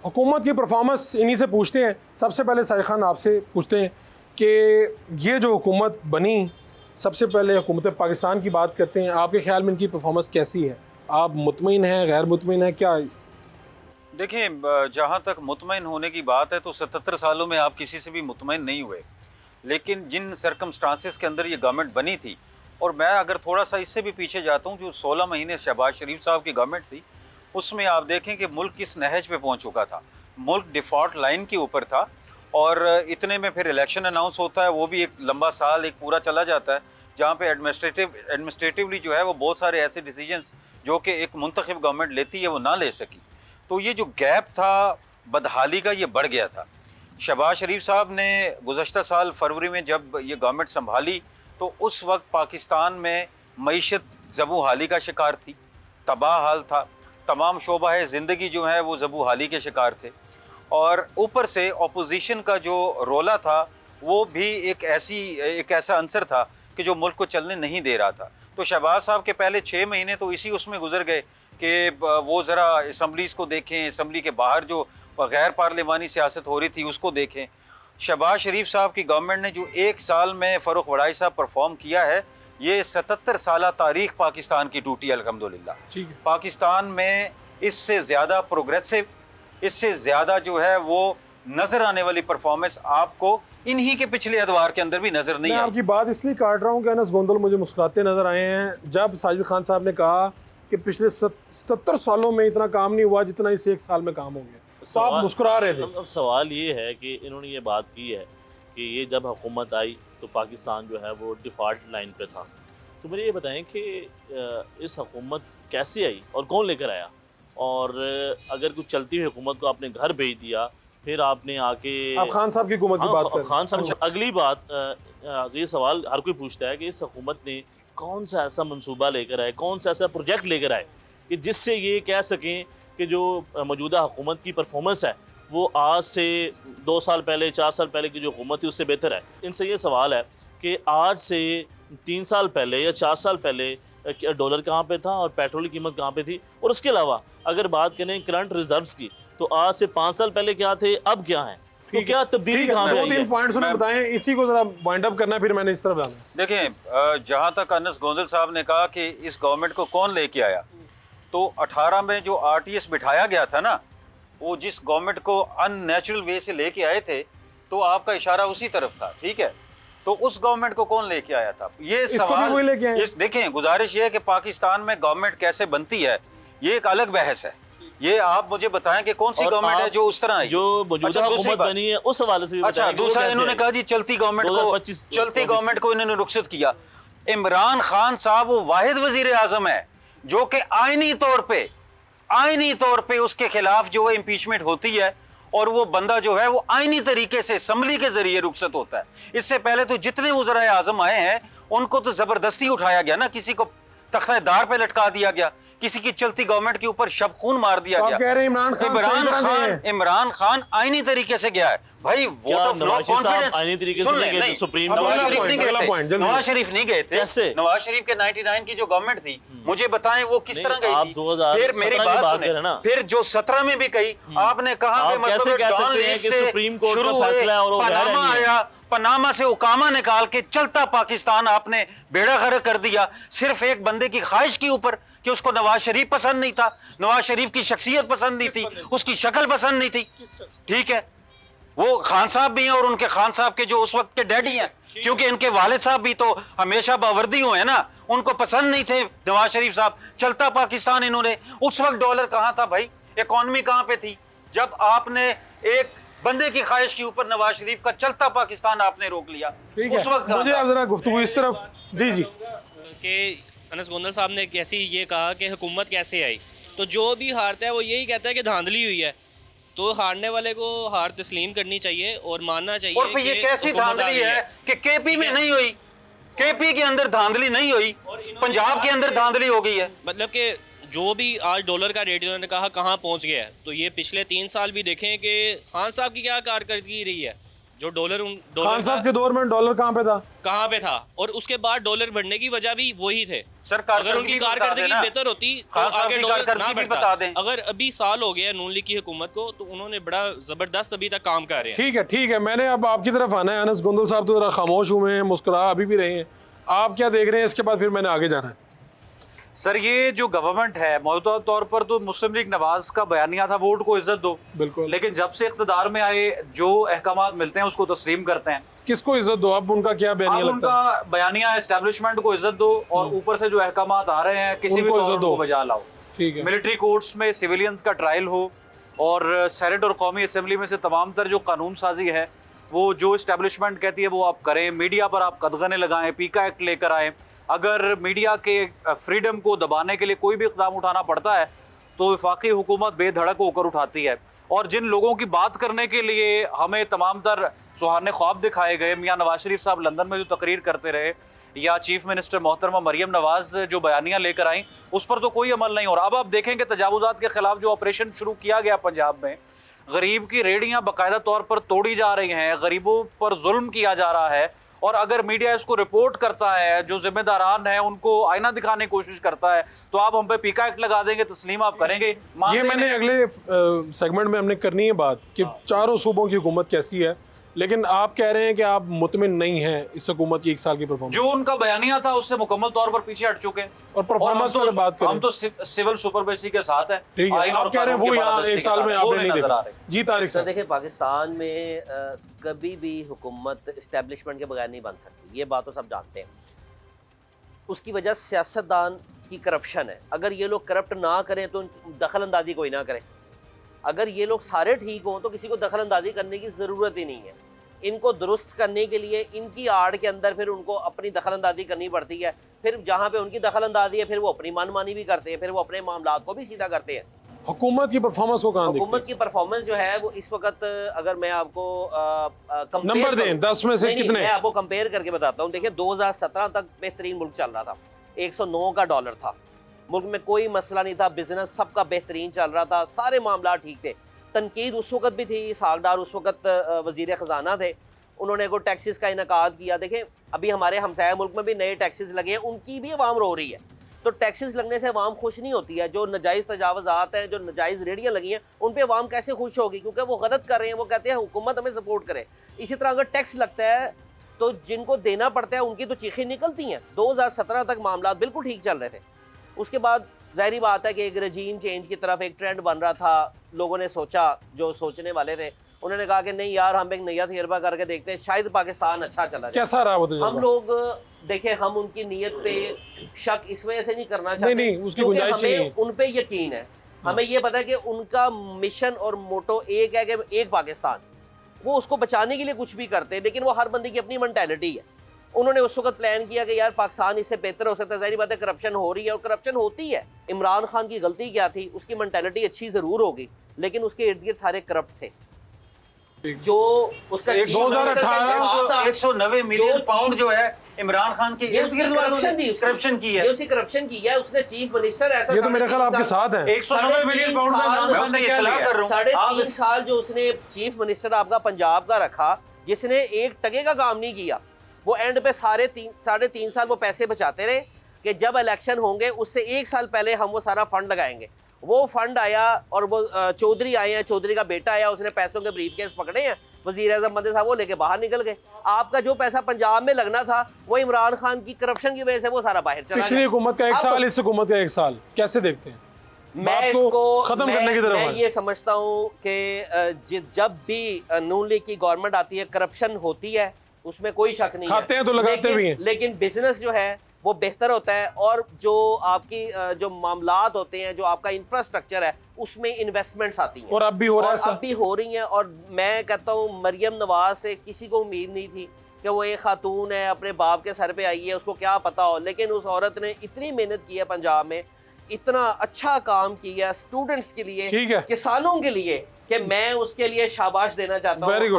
हुकूमत की परफॉर्मेंस इन्हीं से पूछते हैं। सबसे पहले साहिर खान आपसे पूछते हैं कि ये जो हुकूमत बनी, सबसे पहले हुकूमत पाकिस्तान की बात करते हैं, आपके ख्याल में इनकी परफॉर्मेंस कैसी है? आप मुतमईन हैं, गैर मुतमईन हैं, क्या? देखिए, जहाँ तक मुतमईन होने की बात है तो 77 सालों में आप किसी से भी मुतमईन नहीं हुए, लेकिन जिन सरकमस्टांसेस के अंदर ये गवर्नमेंट बनी थी, और मैं अगर थोड़ा सा इससे भी पीछे जाता हूँ, जो 16 महीने शहबाज शरीफ साहब की गवर्नमेंट थी, उसमें आप देखें कि मुल्क किस नहज पे पहुँच चुका था। मुल्क डिफ़ॉल्ट लाइन के ऊपर था, और इतने में फिर इलेक्शन अनाउंस होता है, वो भी एक लंबा साल एक पूरा चला जाता है, जहाँ पे एडमिनिस्ट्रेटिवली जो है वो बहुत सारे ऐसे डिसीजंस जो कि एक मुंतखब गवर्नमेंट लेती है वो ना ले सकी। तो ये जो गैप था बदहाली का, ये बढ़ गया था। शहबाज शरीफ साहब ने गुज़श्ता साल फरवरी में जब ये गवर्नमेंट संभाली तो उस वक्त पाकिस्तान में मईशत ज़बू हाली का शिकार थी, तबाह हाल था, तमाम शोबा ज़िंदगी जो है वो ज़बू हाली के शिकार थे, और ऊपर से अपोजिशन का जो रोला था वो भी एक ऐसा अंसर था कि जो मुल्क को चलने नहीं दे रहा था। तो शहबाज साहब के पहले 6 महीने तो इसी उसमें गुजर गए कि वो ज़रा असम्बलीज़ को देखें, असम्बली के बाहर जो गैर पार्लिमानी सियासत हो रही थी उसको देखें। शहबाज शरीफ साहब की गवर्नमेंट ने जो 1 साल में फ़ारूक वड़ाई साहब परफॉर्म किया है, ये 77 साल तारीख़ पाकिस्तान की टूटी अल्हम्दुलिल्लाह। पाकिस्तान में इससे ज़्यादा प्रोग्रेसिव, इससे ज़्यादा जो है वो नज़र आने वाली परफॉर्मेंस आपको इन्हीं के पिछले अदवार के अंदर भी नज़र नहीं आई। मैं आपकी बात इसलिए काट रहा हूँ कि अनस गोंदल मुझे मुस्कुराते नज़र आए हैं जब साजिद खान साहब ने कहा कि पिछले 77 सालों में इतना काम नहीं हुआ जितना इस 1 साल में काम हो गया। तो आप मुस्कुरा रहे थे। अब सवाल ये है कि इन्होंने ये बात की है कि ये जब हुकूमत आई तो पाकिस्तान जो है वो डिफ़ॉल्ट लाइन पे था। तो मुझे ये बताएं कि इस हुकूमत कैसे आई और कौन लेकर आया, और अगर कुछ चलती हुई हुकूमत को आपने घर भेज दिया, फिर आपने आके आप खान साहब की हुकूमत की बात कर रहे हैं। खान साहब। अगली बात, ये सवाल हर कोई पूछता है कि इस हुकूमत ने कौन सा ऐसा मंसूबा लेकर आए, कौन सा ऐसा प्रोजेक्ट लेकर आए कि जिससे ये कह सकें कि जो मौजूदा हुकूमत की परफॉर्मेंस है वो आज से 2 साल पहले, 4 साल पहले की जो हुकूमत थी उससे बेहतर है। इनसे ये सवाल है कि आज से 3 साल पहले या 4 साल पहले डॉलर कहाँ पे था और पेट्रोल की कीमत कहाँ पे थी, और उसके अलावा अगर बात करें करंट रिजर्व्स की तो आज से 5 साल पहले क्या थे, अब क्या है, तो क्या तब्दीली कहाँ पे आई है? 2-3 पॉइंट्स बताएं, इसी को जरा वाइंड अप करना, फिर मैंने इस तरफ जाना। देखें, जहाँ तक अनस गोंदल साहब ने कहा कि इस गवर्नमेंट को कौन लेके आया, तो 18 में जो RTS बिठाया गया था ना, वो जिस गवर्नमेंट को अननेचुरल वे से लेके आए थे, तो आपका इशारा उसी तरफ था, ठीक है। तो उस गवर्नमेंट को कौन लेके आया था, ये सवाल। देखें, गुजारिश ये है कि पाकिस्तान में गवर्नमेंट कैसे बनती है ये एक अलग बहस है। ये आप मुझे बताएं कि कौन सी गवर्नमेंट है जो उस तरह आई, जो मौजूदा हुकूमत बनी है उस हवाले से भी अच्छा, दूसरा इन्होंने कहा जी चलती गवर्नमेंट को इन्होंने रुखसत किया। इमरान खान साहब वो वाहिद वजीर आजम है जो कि आईनी तौर पे उसके खिलाफ जो है इम्पीचमेंट होती है, और वो बंदा जो है वो आईनी तरीके से असम्बली के जरिए रुखसत होता है। इससे पहले तो जितने वज़राए आज़म आए हैं उनको तो जबरदस्ती उठाया गया ना, किसी को तख्ते-ए-दार पे लटका दिया गया, किसी की चलती गवर्नमेंट के ऊपर शब खून मार दिया गया। इमरान खान आईनी तरीके से गया है भाई, vote of no confidence. Nawaz Sharif नहीं गए थे। नवाज शरीफ के 99 की जो गवर्नमेंट थी, मुझे बताएं वो किस तरह गई थी। फिर मेरी बात सुने, फिर जो 17 में भी कही आपने, कहा मतलब डॉन लीग से शुरू हुए, पनामा आया, पनामा से उकामा निकाल के चलता पाकिस्तान आपने बेड़ा गर्क कर दिया, सिर्फ एक बंदे की ख्वाहिश के ऊपर कि उसको नवाज शरीफ पसंद नहीं था, नवाज शरीफ की शख्सियत पसंद नहीं थी, उसकी शक्ल पसंद नहीं थी, ठीक है। वो खान साहब भी हैं और उनके खान साहब के जो उस वक्त के डैडी हैं, क्योंकि इनके वालिद साहब भी तो हमेशा बावर्दी हुए हैं ना, उनको पसंद नहीं थे नवाज शरीफ साहब। चलता पाकिस्तान इन्होंने, उस वक्त डॉलर कहाँ था भाई, इकॉनमी कहाँ पे थी, जब आपने एक बंदे की ख्वाहिश के ऊपर नवाज शरीफ का चलता पाकिस्तान आपने रोक लिया। उस वक्त मुझे आप जरा गुफ्तगू इस तरफ। जी कि अनस गोंदल साहब ने कैसी ये कहा कि हुकूमत कैसे आई, तो जो भी हारता है वो यही कहता है कि धांधली हुई है, तो हारने वाले को हार तस्लीम करनी चाहिए और मानना चाहिए। और फिर ये कैसी धांधली है कि KP में नहीं हुई, KP के अंदर धांधली नहीं हुई, पंजाब के अंदर धांधली हो गई है। मतलब कि जो भी आज डॉलर का रेट इन्होंने कहा कहाँ पहुँच गया है, तो ये पिछले 3 साल भी देखें कि खान साहब की क्या कारकर्दगी रही है। जो डॉलर खान साहब के दौर में डॉलर कहाँ पे था, और उसके बाद डॉलर बढ़ने की वजह भी वही थे। सर अगर उनकी कारकर्दगी बेहतर होती तो खान साहब आगे की डॉलर कारकर्दगी ना भी बढ़ता। बता दें। अगर अभी साल हो गया नून लीग की हुकूमत को, तो उन्होंने बड़ा जबरदस्त अभी तक काम कर रहे हैं। ठीक है, मैंने अब आपकी तरफ आना है। अनस गोंदल साहब तो जरा खामोश हुए हैं, मुस्कुरा अभी भी रहे हैं। आप क्या देख रहे हैं, इसके बाद फिर मैंने आगे जाना है। सर ये जो गवर्नमेंट है मौजूदा तौर पर तो मुस्लिम लीग नवाज का बयानिया था वोट को इज्जत दो, बिल्कुल। लेकिन जब से इख्तिदार में आए जो अहकामात मिलते हैं उसको तस्लीम करते हैं। किसको इज्जत दो? अब उनका क्या बयानिया अब लगता है? उनका बयानिया एस्टेब्लिशमेंट को इज्जत दो और ऊपर से जो अहकामात आ रहे हैं किसी भी उनको तौर इज्जत को दो। बजा लाओ। ठीक है। मिलिट्री कोर्ट्स में सिविलियंस का ट्रायल हो और सेनेट और कौमी असम्बली में से तमाम तर जो कानून साजी है वो जो इस्टेब्लिशमेंट कहती है वो आप करें। मीडिया पर आप कदगने लगाएं, पीका एक्ट लेकर आएँ। अगर मीडिया के फ्रीडम को दबाने के लिए कोई भी इक़दाम उठाना पड़ता है तो वफाकी हुकूमत बेधड़क होकर उठाती है। और जिन लोगों की बात करने के लिए हमें तमाम तर सुहाने ख्वाब दिखाए गए, मियाँ नवाज शरीफ साहब लंदन में जो तकरीर करते रहे या चीफ मिनिस्टर मोहतरमा मरियम नवाज जो बयानियाँ लेकर आई उस पर तो कोई अमल नहीं हो रहा। अब आप देखेंगे तजावुज़ात के खिलाफ जो ऑपरेशन शुरू किया गया पंजाब में, गरीब की रेहड़ियाँ बाकायदा तौर पर तोड़ी जा रही हैं, गरीबों पर जुल्म किया जा रहा है। और अगर मीडिया इसको रिपोर्ट करता है, जो जिम्मेदारान है उनको आईना दिखाने की कोशिश करता है, तो आप हम पे पीका एक्ट लगा देंगे, तस्लीम आप करेंगे? ये मैंने अगले सेगमेंट में हमने करनी है बात कि चारों सूबों की हुकूमत कैसी है, लेकिन आप कह रहे हैं कि आप मुतमिन नहीं हैं इस हुकूमत की 1 साल की परफॉर्मेंस। जो उनका बयानिया था उससे मुकम्मल तौर पर पीछे हट चुके हैं। और परफॉर्मेंस की बात करें, हम तो सिविल सुपरवेसी के साथ हैं। ठीक है, आप कह रहे हैं वो यहाँ 1 साल में आपने नहीं देखा। जी तारिक सर साहब, देखिए, पाकिस्तान में कभी भी हुकूमत इस्टेब्लिशमेंट के बगैर नहीं बन सकती, ये बात तो सब जानते हैं। उसकी वजह सियासतदान की करप्शन है। अगर ये लोग करप्ट ना करें तो दखल अंदाजी कोई ना करे। अगर ये लोग सारे ठीक हों तो किसी को दखल अंदाजी करने की ज़रूरत ही नहीं है। इनको दुरुस्त करने के लिए इनकी आड़ के अंदर फिर उनको अपनी दखल अंदाजी करनी पड़ती है। फिर जहाँ पे उनकी दखल अंदाजी है फिर वो अपनी मनमानी भी करते हैं, फिर वो अपने मामलात को भी सीधा करते हैं। हुकूमत की परफॉर्मेंस को कहाँ हुकूमत देखते की परफॉर्मेंस जो है वो इस वक्त, अगर मैं आपको हैं? नंबर दें 10 में से कितने? मैं आपको कंपेयर करके बताता हूँ। देखिए 2017 तक बेहतरीन मुल्क चल रहा था, 109 का डॉलर था, मुल्क में कोई मसला नहीं था, बिजनेस सबका बेहतरीन चल रहा था, सारे मामला ठीक थे। तनकीद उस वक्त भी थी, सागडार उस वक्त वजीर ख़जाना थे, उन्होंने को टैक्सेस का इनकाद किया। देखें अभी हमारे हमसाया मुल्क में भी नए टैक्सेस लगे हैं, उनकी भी आवाम रो रही है। तो टैक्सेस लगने से आवाम खुश नहीं होती है। जो नजायज़ तजावज़ात हैं, जो नजायज़ रेडियाँ लगी हैं, उन पर आवाम कैसे खुश होगी? क्योंकि वो गलत कर रहे हैं, वो कहते हैं हुकूमत हमें सपोर्ट करे। इसी तरह अगर टैक्स लगता है तो जिनको देना पड़ता है उनकी तो चीखें निकलती हैं। 2017 तक मामला बिल्कुल ठीक चल रहे थे। उसके बाद ज़ाहिर बात है कि एक रजीम चेंज की तरफ एक ट्रेंड बन रहा था। लोगों ने सोचा, जो सोचने वाले थे उन्होंने कहा कि नहीं यार, हम एक नया तजर्बा करके देखते हैं, शायद पाकिस्तान अच्छा चला जाए। कैसा रहा वो तजुर्बा? हम लोग देखें, हम उनकी नीयत पे शक इस वजह से नहीं करना चाहते, नहीं, उसकी क्योंकि गुंजाइश ही नहीं। हमें उन पे यकीन है। हमें ये पता है कि उनका मिशन और मोटो एक है कि एक पाकिस्तान, वो उसको बचाने के लिए कुछ भी करते हैं, लेकिन वो हर बंदे की अपनी मेंटालिटी है। उन्होंने उस वक्त प्लान किया कि यार पाकिस्तान इससे बेहतर हो सकता है। जाहिर बात है करप्शन हो रही है और करप्शन होती है। इमरान खान की गलती क्या थी? उसकी मेंटालिटी अच्छी ज़रूर होगी, लेकिन उसके इर्द गिर्द सारे करप्ट थे। जो उसका 190 मिलियन पाउंड जो है इमरान खान के इर्द गिर्द करप्शन की है, उसकी करप्शन की है। उसने चीफ मिनिस्टर ऐसा, ये तो मेरे ख्याल आपके साथ है। 190 मिलियन पाउंड मैं उसने क्या सलाह कर रहा हूं। 3.5 साल जो उसने चीफ मिनिस्टर आपका पंजाब का रखा, जिसने 1 टके का काम नहीं किया, वो एंड पे साढ़े तीन साल वो पैसे बचाते रहे कि जब इलेक्शन होंगे उससे 1 साल पहले हम वो सारा फंड लगाएंगे। वो फंड आया और वो चौधरी आए हैं, चौधरी का बेटा आया, उसने पैसों के ब्रीफकेस पकड़े हैं, वजीर आज़म बंदे साहब वो लेके बाहर निकल गए। आपका जो पैसा पंजाब में लगना था वो इमरान खान की करप्शन की वजह से वो सारा बाहर चला पिछली हुकूमत का 1 साल, इस हुकूमत का 1 साल कैसे देखते हैं? मैं इसको खत्म करने की तरफ मैं ये समझता हूँ कि जब भी नून लीग की गवर्नमेंट आती है करप्शन होती है, उसमें कोई शक नहीं खाते हैं तो लगाते भी हैं, लेकिन बिजनेस जो है वो बेहतर होता है। और जो आपकी जो मामलात होते हैं, जो आपका इंफ्रास्ट्रक्चर है, उसमें इन्वेस्टमेंट्स आती हैं और अब भी हो रहा है, अब भी हो रही हैं। और मैं कहता हूँ मरियम नवाज से किसी को उम्मीद नहीं थी कि वो एक खातून है, अपने बाप के सर पे आई है, उसको क्या पता हो, लेकिन उस औरत ने इतनी मेहनत की है पंजाब में, इतना अच्छा काम किया स्टूडेंट्स के लिए, ठीक है, किसानों के लिए, कि मैं उसके लिए शाबाश देना चाहता हूँ। Very good.